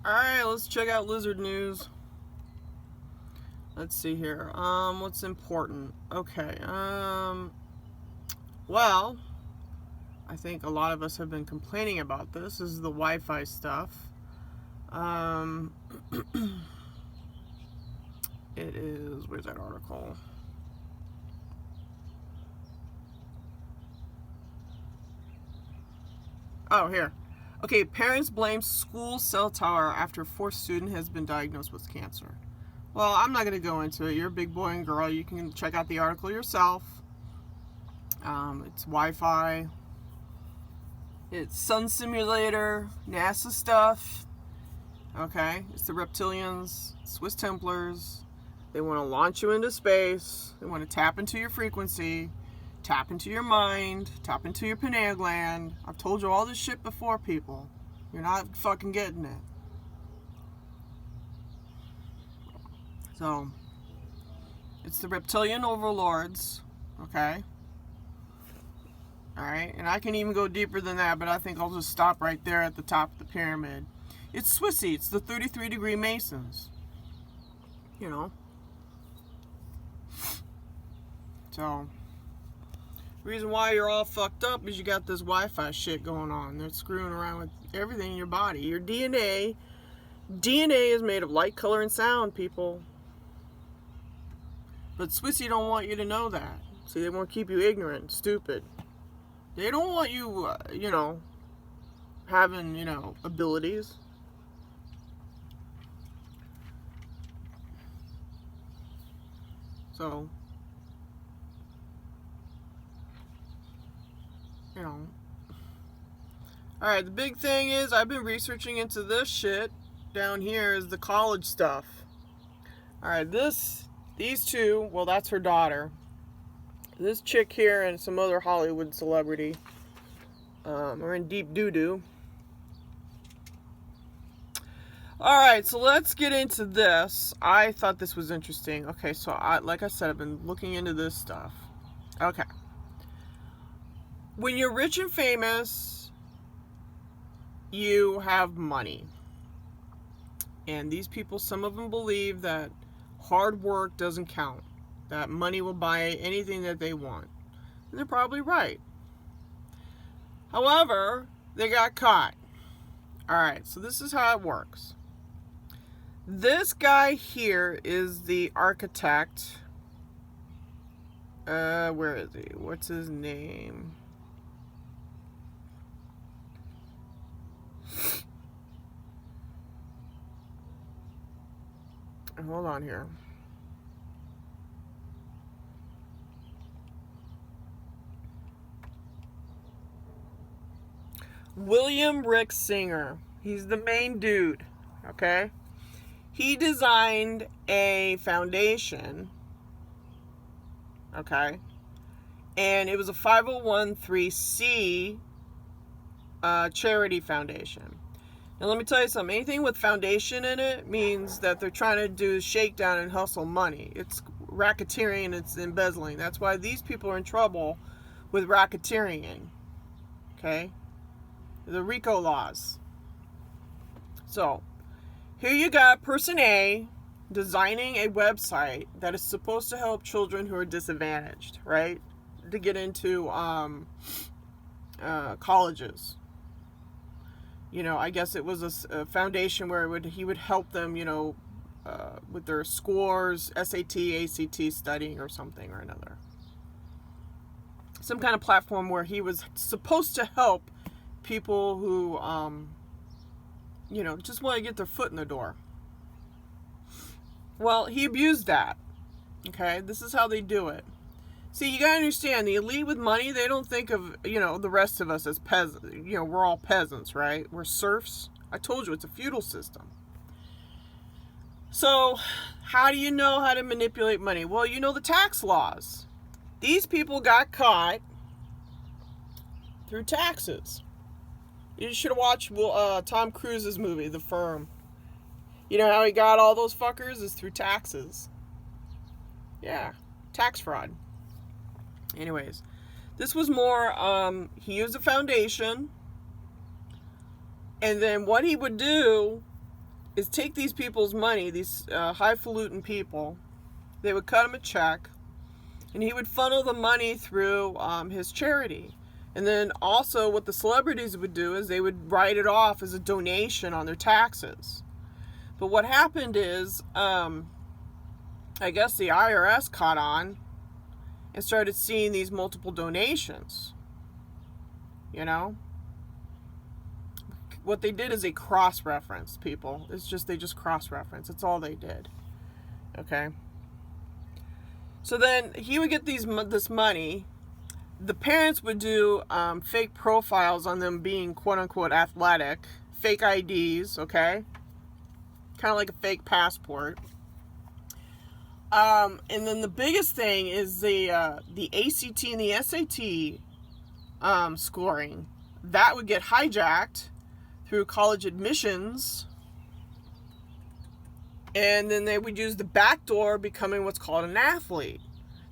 Alright, let's check out lizard news. Let's see here. What's important? Okay, well, I think a lot of us have been complaining about this. This is the Wi-Fi stuff. It is, where's that article? Oh, here. Okay, parents blame school cell tower after fourth student has been diagnosed with cancer. Well, I'm not going to go into it. You're a big boy and girl. You can check out the article yourself. It's Wi-Fi. It's Sun Simulator, NASA stuff. Okay, it's the reptilians, Swiss Templars. They want to launch you into space. They want to tap into your frequency, tap into your mind, tap into your pineal gland. I've told you all this shit before, people. You're not fucking getting it. So, it's the reptilian overlords, okay? Alright, and I can even go deeper than that, but I think I'll just stop right there at the top of the pyramid. It's Swissy, it's the 33-degree Masons. You know? So, the reason why you're all fucked up is you got this Wi-Fi shit going on. They're screwing around with everything in your body. Your DNA is made of light, color, and sound, people. But Swissy don't want you to know that. See, they want to keep you ignorant, stupid. They don't want you, having, abilities. So, Alright, the big thing is, I've been researching into this shit. Down here is the college stuff. Alright, these two, well, that's her daughter. This chick here and some other Hollywood celebrity are in deep doo-doo. Alright, so let's get into this. I thought this was interesting. Okay, so like I said, I've been looking into this stuff. Okay. When you're rich and famous, you have money. And these people, some of them believe that hard work doesn't count. That money will buy anything that they want. And they're probably right. However, they got caught. Alright, so this is how it works. This guy here is the architect. Where is he? What's his name? Hold on here. William Rick Singer. He's the main dude. Okay? He designed a foundation. Okay? And it was a 501c charity foundation. Now let me tell you something. Anything with foundation in it means that they're trying to do shakedown and hustle money. It's racketeering, it's embezzling. That's why these people are in trouble with racketeering. Okay? The RICO laws. So, here you got person A designing a website that is supposed to help children who are disadvantaged, right? To get into colleges. I guess it was a foundation where he would help them, with their scores, SAT, ACT studying or something or another. Some kind of platform where he was supposed to help people who, just want to get their foot in the door. Well, he abused that. Okay, this is how they do it. See, you gotta understand, the elite with money, they don't think of, the rest of us as peasants. We're all peasants, right? We're serfs. I told you, it's a feudal system. So, how do you know how to manipulate money? Well, you know the tax laws. These people got caught through taxes. You should have watched Tom Cruise's movie, The Firm. You know how he got all those fuckers? Is through taxes. Yeah, tax fraud. Anyways, this was more, he used a foundation, and then what he would do is take these people's money, these highfalutin people, they would cut him a check, and he would funnel the money through his charity. And then also what the celebrities would do is they would write it off as a donation on their taxes. But what happened is, I guess the IRS caught on and started seeing these multiple donations. You know? What they did is they cross-referenced people. They just cross-referenced. That's all they did. Okay? So then he would get this money. The parents would do fake profiles on them being quote-unquote athletic. Fake IDs, okay? Kind of like a fake passport. And then the biggest thing is the ACT and the SAT scoring. That would get hijacked through college admissions, and then they would use the back door, becoming what's called an athlete.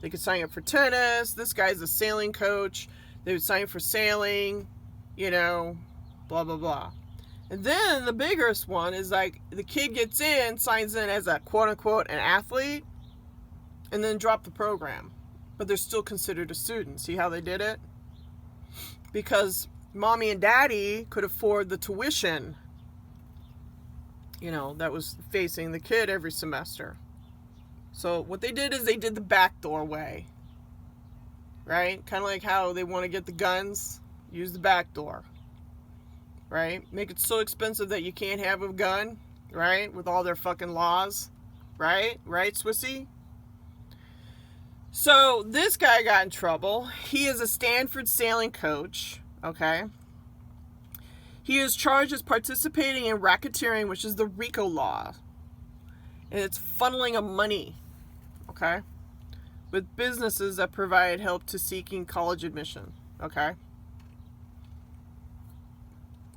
They could sign up for tennis. This guy's a sailing coach. They would sign up for sailing, you know, blah, blah, blah. And then the biggest one is like the kid gets in, signs in as a quote-unquote an athlete, and then drop the program. But they're still considered a student. See how they did it? Because mommy and daddy could afford the tuition, you know, that was facing the kid every semester. So what they did is they did the backdoor way, right? Kind of like how they want to get the guns, use the back door, right? Make it so expensive that you can't have a gun, right? With all their fucking laws, right? Right, Swissy? So this guy got in trouble. He is a Stanford sailing coach, okay? He is charged as participating in racketeering, which is the RICO law. And it's funneling of money, okay? With businesses that provide help to seeking college admission, okay?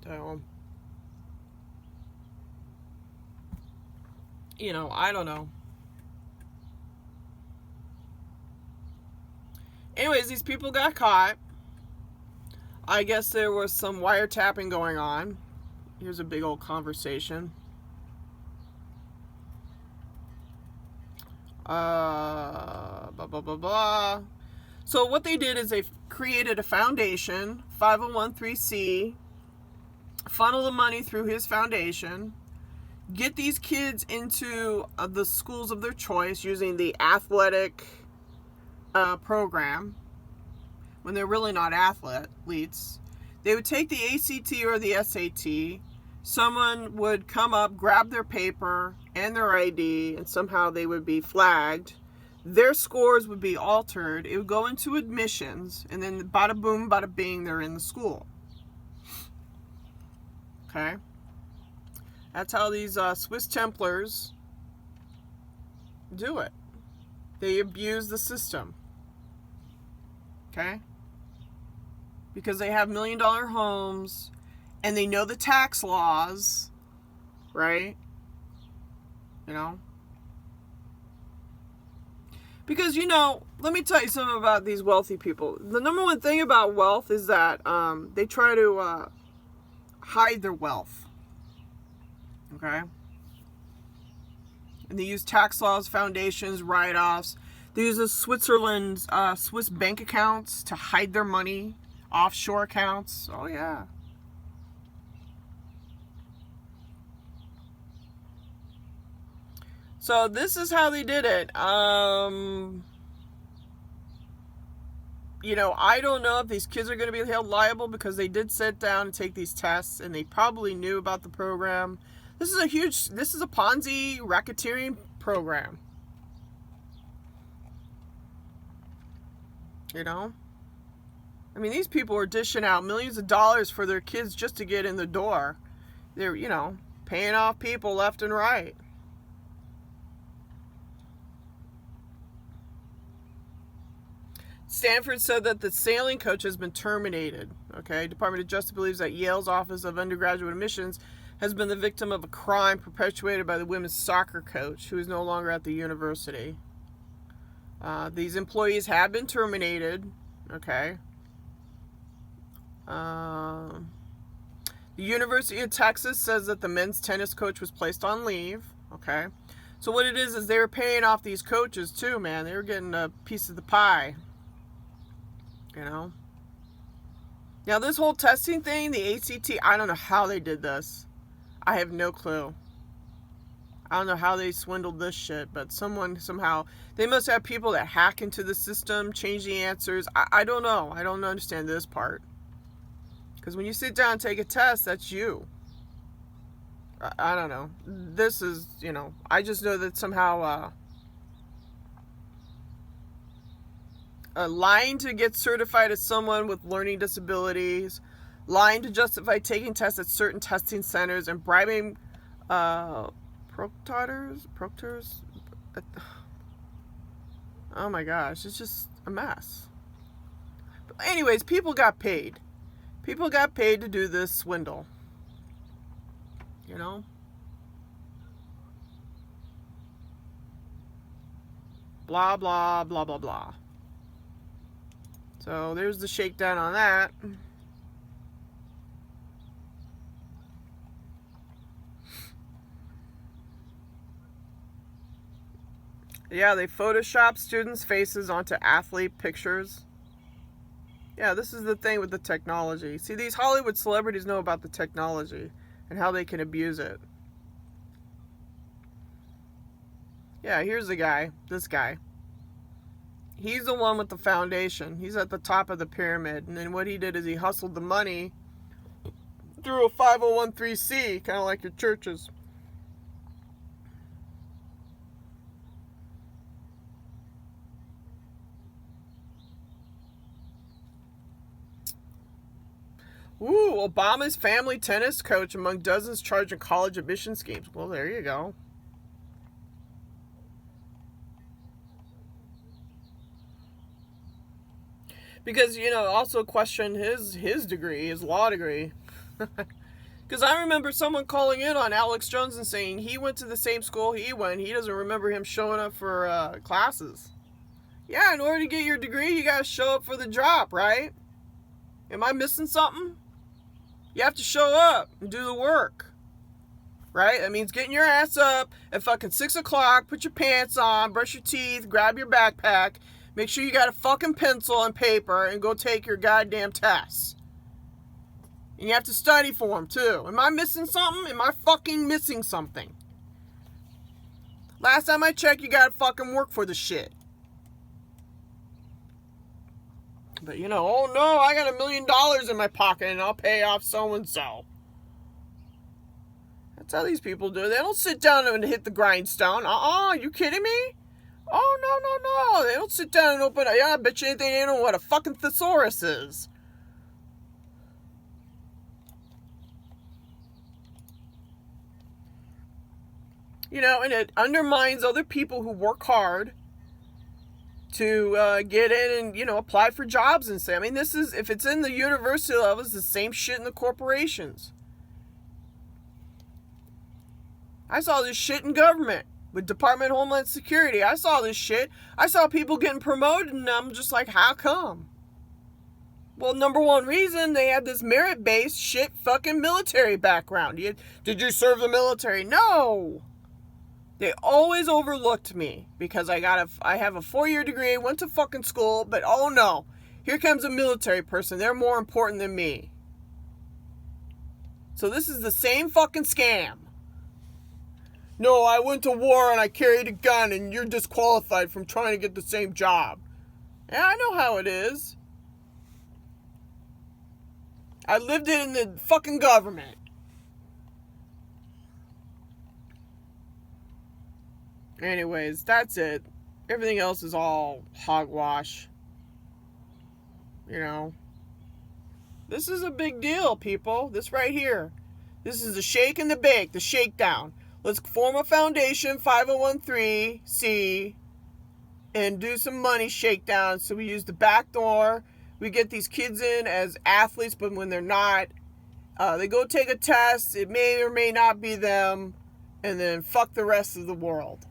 So, you know, I don't know. Anyways, these people got caught. I guess there was some wiretapping going on. Here's a big old conversation. Blah, blah, blah, blah. So what they did is they created a foundation, 501(c), funnel the money through his foundation, get these kids into the schools of their choice using the athletic program, when they're really not athletes. They would take the ACT or the SAT. Someone would come up, grab their paper and their ID, and somehow they would be flagged. Their scores would be altered. It would go into admissions, and then bada boom, bada bing, they're in the school. Okay? That's how these Swiss Templars do it. They abuse the system. Okay? Because they have $1 million homes and they know the tax laws, right? You know? Because, you know, let me tell you something about these wealthy people. The number one thing about wealth is that they try to hide their wealth. Okay? And they use tax laws, foundations, write-offs. They use the Switzerland's Swiss bank accounts to hide their money, offshore accounts. Oh, yeah. So this is how they did it. You know, I don't know if these kids are going to be held liable because they did sit down and take these tests and they probably knew about the program. This is a Ponzi racketeering program. You know? I mean, these people are dishing out millions of dollars for their kids just to get in the door. They're, you know, paying off people left and right. Stanford said that the sailing coach has been terminated. Okay, Department of Justice believes that Yale's Office of Undergraduate Admissions has been the victim of a crime perpetuated by the women's soccer coach, who is no longer at the university. These employees have been terminated. Okay. The The University of Texas says that the men's tennis coach was placed on leave. Okay. So what it is they were paying off these coaches too, man. They were getting a piece of the pie. You know? Now this whole testing thing, the ACT, I don't know how they did this. I have no clue. I don't know how they swindled this shit, but somehow, they must have people that hack into the system, change the answers. I don't know. I don't understand this part. Because when you sit down and take a test, that's you. I don't know. This is, I just know that somehow lying to get certified as someone with learning disabilities, lying to justify taking tests at certain testing centers, and bribing proctors. Oh my gosh, it's just a mess. But anyways, people got paid. People got paid to do this swindle. You know? Blah, blah, blah, blah, blah. So there's the shakedown on that. Yeah, they Photoshop students' faces onto athlete pictures. Yeah, this is the thing with the technology. See, these Hollywood celebrities know about the technology and how they can abuse it. Yeah, here's the guy. This guy. He's the one with the foundation. He's at the top of the pyramid. And then what he did is he hustled the money through a 501c, kind of like your churches. Ooh, Obama's family tennis coach among dozens charged in college admission schemes. Well, there you go. Because, also question his degree, his law degree. Because I remember someone calling in on Alex Jones and saying he went to the same school he went. He doesn't remember him showing up for classes. Yeah, in order to get your degree, you got to show up for the drop, right? Am I missing something? You have to show up and do the work. Right? That means getting your ass up at fucking 6 o'clock, put your pants on, brush your teeth, grab your backpack, make sure you got a fucking pencil and paper, and go take your goddamn tests. And you have to study for them, too. Am I missing something? Am I fucking missing something? Last time I checked, you gotta fucking work for the shit. But, oh no, I got $1 million in my pocket and I'll pay off so-and-so. That's how these people do it. They don't sit down and hit the grindstone. You kidding me? Oh, no. They don't sit down and open... Yeah, I bet you anything they know what a fucking thesaurus is. And it undermines other people who work hard to get in and, apply for jobs and say, this is, if it's in the university level, it's the same shit in the corporations. I saw this shit in government with Department of Homeland Security. I saw this shit. I saw people getting promoted and I'm just like, how come? Well, number one reason, they had this merit-based shit fucking military background. Did you serve the military? No. They always overlooked me because I have a 4-year degree, went to fucking school, but oh no, here comes a military person. They're more important than me. So this is the same fucking scam. No, I went to war and I carried a gun and you're disqualified from trying to get the same job. Yeah, I know how it is. I lived it in the fucking government. Anyways, that's it. Everything else is all hogwash. This is a big deal, people. This right here. This is the shake and the bake, the shakedown. Let's form a foundation, 501c, and do some money shakedown. So we use the back door. We get these kids in as athletes, but when they're not, they go take a test. It may or may not be them. And then fuck the rest of the world.